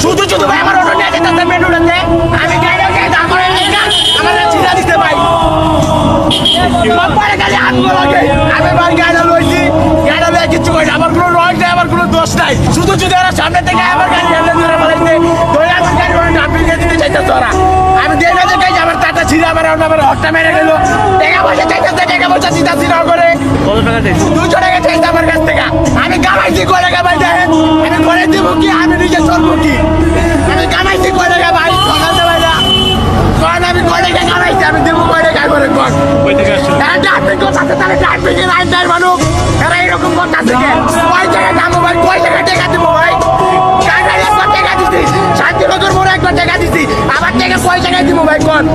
শুধু শুধু ভাই আমার অটো নিয়ে যেতে মেন রোডে আমি গাড়ি দাঁড় করে আমার চিরা দিতে ভাই পরে খালি আনবো লাগে আমি ভাই গাড়ি লইছি গাড়ি দিয়ে কিছু করি আমার কোনো রং নাই আমার কোনো দোষ নাই শুধু শুধু ওরা সামনে থেকে আমার গাড়ি এনে ধরে ফেলাইছে ধরে আমার গাড়ি ওরা নাম দিয়ে দিতে চাইতেছে ওরা আমি দিয়ে না যে আমার টাটা ছিঁড়ে আমার হটটা মেরে গেল টাকা পয়সা চাইতেছে টাকা পয়সা চিন্তা চিন্তা করে কত টাকা চাইছে? 200 টাকা চাইছে আমার কাছ থেকে আমি কামাইছি কয় টাকা ভাই দেখেন আমি করে দিব কি আমি নিজে চলবো কি আমি কামাইছি কয় টাকা ভাই সকালতে ভাই না কয় আমি কয় টাকা কামাইছি আমি দেবো কয় টাকা করে কর কই থেকে আসছো? তারা ট্রাফিক করতেছে তারা ট্রাফিকের আইন দেয় মানুষ তারা এরকম করতেছে কয় টাকা দামো ভাই কয় টাকা টাকা দিব ভাই টাকা দিছি শান্তিনগর মোড়ে একবার টাকা দিছি আবার টাকা কয় টাকা দিব ভাই কোন